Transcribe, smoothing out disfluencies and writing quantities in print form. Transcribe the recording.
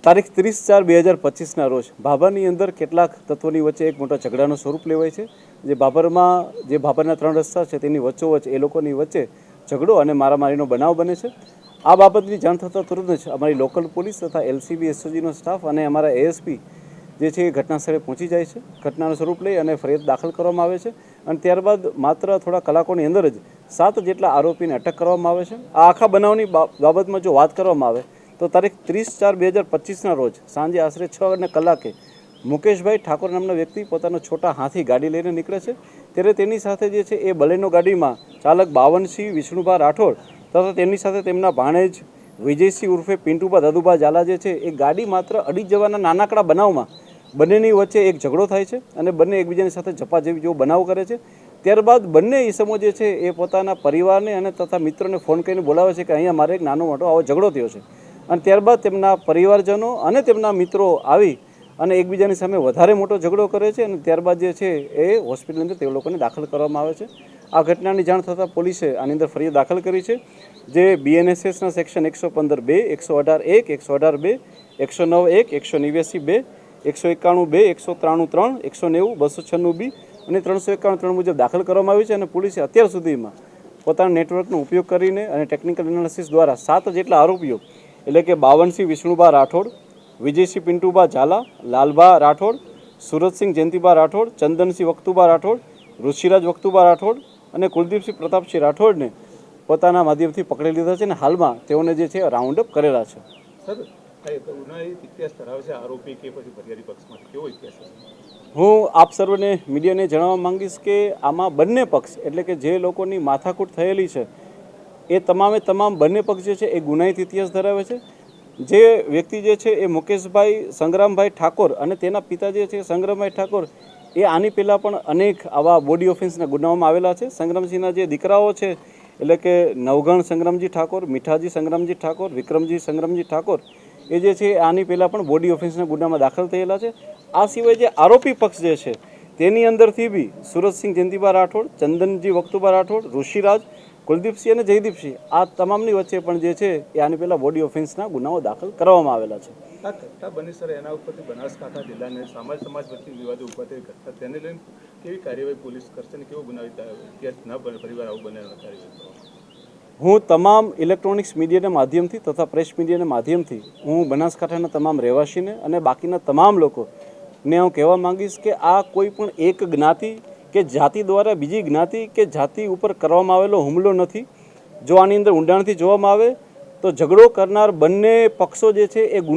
તારીખ 30/4/2025ના રોજ ભાભરની અંદર કેટલાક તત્વોની વચ્ચે એક મોટા ઝઘડાનું સ્વરૂપ લેવાય છે. જે ભાભરના 3 રસ્તા છે તેની વચ્ચોવચ્ચ એ લોકોની વચ્ચે ઝઘડો અને મારામારીનો બનાવ બને છે. આ બાબતની જાણ થતાં તુરંત જ અમારી લોકલ પોલીસ તથા એલસીબી એસઓજીનો સ્ટાફ અને અમારા એએસપી જે છે એ ઘટના સ્થળે પહોંચી જાય છે. ઘટનાનું સ્વરૂપ લઈ અને ફરિયાદ દાખલ કરવામાં આવે છે અને ત્યારબાદ માત્ર થોડા કલાકોની અંદર જ 7 જેટલા આરોપીને અટક કરવામાં આવે છે. આ આખા બનાવની બાબતમાં જો વાત કરવામાં આવે તો તારીખ 30/4/2025ના રોજ સાંજે આશરે 6 કલાકે મુકેશભાઈ ઠાકોર નામના વ્યક્તિ પોતાનો છોટા હાથી ગાડી લઈને નીકળે છે. ત્યારે તેની સાથે જે છે એ બલેનો ગાડીમાં ચાલક બાવનસિંહ વિષ્ણુભા રાઠોડ તથા તેમની સાથે તેમના ભાણેજ વિજયસિંહ ઉર્ફે પિન્ટુભા દાદુભા ઝાલા જે છે એ ગાડી માત્ર અડી જવાના નાનકડા બનાવમાં બંનેની વચ્ચે એક ઝઘડો થાય છે અને બંને એકબીજાની સાથે ઝપાઝપી જેવો બનાવ કરે છે. ત્યારબાદ બંને ઈસમો જે છે એ પોતાના પરિવારને અને તથા મિત્રોને ફોન કરીને બોલાવે છે કે અહીંયા મારે એક નાનો મોટો આવો ઝઘડો થયો છે અને ત્યારબાદ તેમના પરિવારજનો અને તેમના મિત્રો આવી અને એકબીજાની સામે વધારે મોટો ઝઘડો કરે છે અને ત્યારબાદ જે છે એ હોસ્પિટલની અંદર તે લોકોને દાખલ કરવામાં આવે છે. આ ઘટનાની જાણ થતાં પોલીસે આની અંદર ફરિયાદ દાખલ કરી છે, જે BNSSના સેક્શન 115(2), 118(1), 118(2), 109(1), 189(2), 191(2), 193(3), 190, 296(b) અને 351(3) મુજબ દાખલ કરવામાં આવી છે અને પોલીસે અત્યાર સુધીમાં પોતાના નેટવર્કનો ઉપયોગ કરીને અને ટેકનિકલ એનાલિસિસ દ્વારા 7 જેટલા આરોપીઓ એટલે કે બાવનસિંહ વિષ્ણુભા રાઠોડ, વિજયસિંહ પિન્ટુભા ઝાલા, લાલભા રાઠોડ, સુરતસિંહ જયંતિભા રાઠોડ, ચંદનસિંહ વખતુભા રાઠોડ, ઋષિરાજ વખતુભા રાઠોડ અને કુલદીપસિંહ પ્રતાપસિંહ રાઠોડને પોતાના માધ્યમથી પકડી લીધા છે અને હાલમાં તેઓને જે છે રાઉન્ડ અપ કરેલા છે. હું આપ સર્વને મીડિયાને જણાવવા માંગીશ કે આમાં બંને પક્ષ એટલે કે જે લોકોની માથાકૂટ થયેલી છે એ તમામે તમામ બંને પક્ષ જે છે એ ગુનાહિત ઇતિહાસ ધરાવે છે. જે વ્યક્તિ જે છે એ મુકેશભાઈ સંગ્રામભાઈ ઠાકોર અને તેના પિતા જે છે સંગ્રામભાઈ ઠાકોર એ આની પહેલાં પણ અનેક આવા બોડી ઓફેન્સના ગુનાઓમાં આવેલા છે. સંગ્રામસિંહના જે દીકરાઓ છે એટલે કે નવગણ સંગ્રામજી ઠાકોર, મીઠાજી સંગ્રામજી ઠાકોર, વિક્રમજી સંગ્રામજી ઠાકોર એ જે છે આની પહેલાં પણ બોડી ઓફેન્સના ગુનામાં દાખલ થયેલા છે. આ સિવાય જે આરોપી પક્ષ જે છે તેની અંદરથી બી સુરતસિંહ જયંતિભા રાઠોડ, ચંદનજી વખતુભા રાઠોડ, ઋષિરાજ, કુલદીપસિંહ અને જયદીપસિંહ આ તમામની વચ્ચે પણ જે છે એ આની પહેલાં બોડી ઓફેન્સના ગુનાઓ દાખલ કરવામાં આવેલા છે. આ ઘટના બની સર એના ઉપરથી બનાસકાંઠા જિલ્લાને સમાજ વચ્ચે વિવાદો ઉભા થઈ ઘટના તેને લઈને કેવી કાર્યવાહી પોલીસ કરશે અને કેવો બનાવી ઇતિહાસ ન બને પરિવાર આવું બને કાર્યવાહી? હું તમામ ઇલેક્ટ્રોનિક્સ મીડિયાના માધ્યમથી તથા પ્રેસ મીડિયાના માધ્યમથી હું બનાસકાંઠાના તમામ રહેવાસીને અને બાકીના તમામ લોકોને હું કહેવા માંગીશ કે આ કોઈ પણ એક જ્ઞાતિ કે જાતિ દ્વારા બીજી જ્ઞાતિ કે જાતિ ઉપર કરવામાં આવેલો હુમલો નથી. જો આની અંદર ઊંડાણથી જોવામાં આવે તો ઝઘડો કરનાર બંને પક્ષો જે છે એ